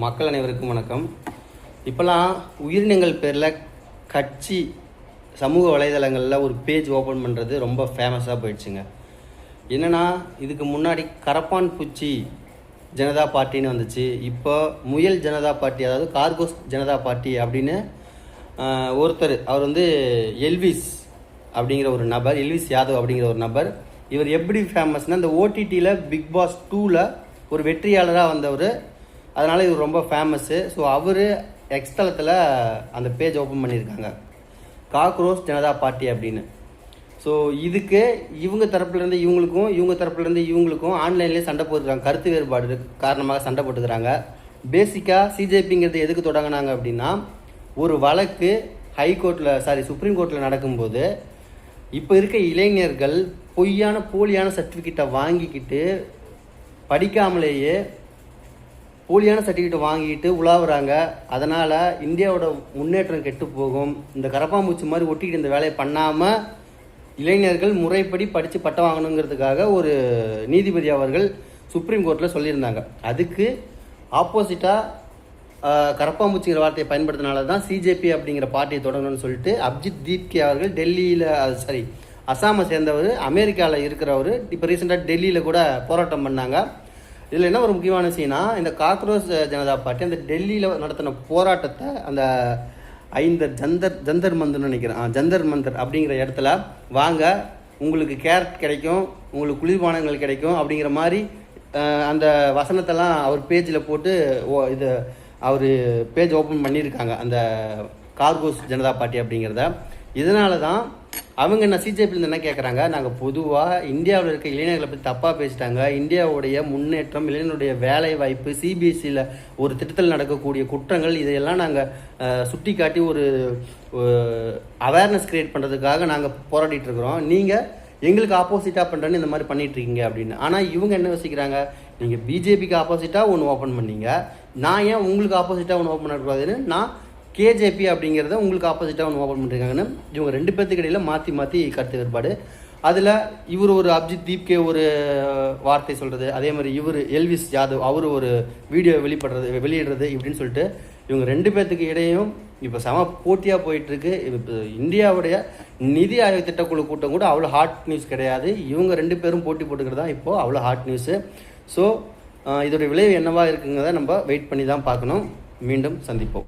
மக்கள் அனைவருக்கும் வணக்கம். இப்போலாம் உயிரினங்கள் பேரில் கட்சி சமூக வலைதளங்களில் ஒரு பேஜ் ஓப்பன் பண்ணுறது ரொம்ப ஃபேமஸாக போயிடுச்சுங்க. என்னென்னா, இதுக்கு முன்னாடி கரப்பான் பூச்சி ஜனதா பார்ட்டின்னு வந்துச்சு. இப்போ முயல் ஜனதா பார்ட்டி, அதாவது கார்கோஸ் ஜனதா பார்ட்டி அப்படின்னு ஒருத்தர், அவர் எல்விஸ் அப்படிங்கிற ஒரு நபர், எல்விஸ் யாதவ் அப்படிங்கிற ஒரு நபர். இவர் எப்படி ஃபேமஸ்னால், இந்த ஓடிடியில் பிக் பாஸ் 2ல் ஒரு வெற்றியாளராக வந்தவர். அதனால் இவர் ரொம்ப ஃபேமஸ்ஸு. ஸோ அவர் எக்ஸ்தலத்தில் அந்த பேஜ் ஓப்பன் பண்ணியிருக்காங்க, காக்ரோச் ஜனதா பார்ட்டி அப்படின்னு. ஸோ இதுக்கு இவங்க தரப்புலேருந்து இவங்களுக்கும், இவங்க தரப்புலேருந்து இவங்களுக்கும் ஆன்லைன்லேயே சண்டை போட்டுக்கிறாங்க. கருத்து வேறுபாடு காரணமாக சண்டை போட்டுக்கிறாங்க. பேசிக்காக சிஜேபிங்கிறது எதுக்கு தொடங்கினாங்க அப்படின்னா, ஒரு வழக்கு சுப்ரீம் கோர்ட்டில் நடக்கும்போது இப்போ இருக்க இளைஞர்கள் போலியான சர்டிஃபிகேட்டை வாங்கிக்கிட்டு, படிக்காமலேயே போலியான சர்டிஃபிகேட் வாங்கிட்டு உலாவுறாங்க. அதனால் இந்தியாவோட முன்னேற்றம் கெட்டு போகும். இந்த கரப்பாம்பூச்சி மாதிரி ஒட்டிக்கிட்டு இந்த வேலையை பண்ணாமல் இளைஞர்கள் முறைப்படி படித்து பட்டம் வாங்கணுங்கிறதுக்காக ஒரு நீதிபதி அவர்கள் சுப்ரீம் கோர்ட்டில் சொல்லியிருந்தாங்க. அதுக்கு ஆப்போசிட்டாக கரப்பாம்பூச்சிங்கிற வார்த்தையை பயன்படுத்தினால தான் சிஜேபி அப்படிங்கிற பார்ட்டியை தொடங்கணும்னு சொல்லிட்டு அபிஜித் தீப்கே அவர்கள் அசாமை சேர்ந்தவர், அமெரிக்காவில் இருக்கிறவர், இப்போ ரீசெண்டாக டெல்லியில் கூட போராட்டம் பண்ணாங்க. இதில் என்ன ஒரு முக்கியமான விஷயம்னா, இந்த காக்ரோச் ஜனதா பார்ட்டி அந்த டெல்லியில் நடத்தின போராட்டத்தை அந்த ஜந்தர் மந்தர்னு நினைக்கிறேன், ஜந்தர் மந்தர் அப்படிங்கிற இடத்துல வாங்க, உங்களுக்கு கேரட் கிடைக்கும், உங்களுக்கு குளிர்பானங்கள் கிடைக்கும் அப்படிங்கிற மாதிரி அந்த வசனத்தெல்லாம் அவர் பேஜில் போட்டு அவர் பேஜ் ஓப்பன் பண்ணியிருக்காங்க, அந்த கார்கோஸ் ஜனதா பார்ட்டி அப்படிங்கிறத. இதனால தான் அவங்க என்ன சிஜேபியில் என்ன கேட்குறாங்க, நாங்கள் பொதுவாக இந்தியாவில் இருக்க இளைஞர்களை பற்றி தப்பாக பேசிட்டாங்க, இந்தியாவுடைய முன்னேற்றம், இளைஞனுடைய வேலை வாய்ப்பு, சிபிஎஸ்சியில் ஒரு திட்டத்தில் நடக்கக்கூடிய குற்றங்கள், இதையெல்லாம் நாங்கள் சுட்டி காட்டி ஒரு அவேர்னஸ் க்ரியேட் பண்ணுறதுக்காக நாங்கள் போராடிட்டு இருக்கிறோம். நீங்கள் எங்களுக்கு ஆப்போசிட்டாக பண்ணுறேன்னு இந்த மாதிரி பண்ணிகிட்ருக்கீங்க அப்படின்னு. ஆனால் இவங்க என்ன யோசிக்கிறாங்க, நீங்கள் பிஜேபிக்கு ஆப்போசிட்டாக ஒன்று ஓப்பன் பண்ணீங்க, நான் ஏன் உங்களுக்கு ஆப்போசிட்டாக ஒன்று ஓப்பன் பண்ணக்கூடாதுன்னு நான் கேஜேபி அப்படிங்கிறத உங்களுக்கு ஆப்போசிட்டாக ஒன்று ஓப்பன் பண்ணியிருக்காங்கன்னு இவங்க ரெண்டு பேர்த்துக்கு இடையில் மாற்றி கருத்து வேறுபாடு. அதில் இவர் ஒரு அபிஜித் தீப்கே ஒரு வார்த்தை சொல்கிறது, அதே மாதிரி இவர் எல்விஸ் யாதவ் அவர் ஒரு வீடியோ வெளியிடுறது இப்படின்னு சொல்லிட்டு இவங்க ரெண்டு பேர்த்துக்கு இடையும் இப்போ சம போட்டியாக போயிட்டுருக்கு. இப்போ இந்தியாவுடைய நிதி ஆயோக் திட்டக்குழு கூட்டம் கூட அவ்வளோ ஹாட் நியூஸ் கிடையாது. இவங்க ரெண்டு பேரும் போட்டி போட்டுக்கிறது தான் இப்போது அவ்வளோ ஹாட் நியூஸு. ஸோ இதோடைய விளைவு என்னவா இருக்குங்கிறத நம்ம வெயிட் பண்ணி தான் பார்க்கணும். மீண்டும் சந்திப்போம்.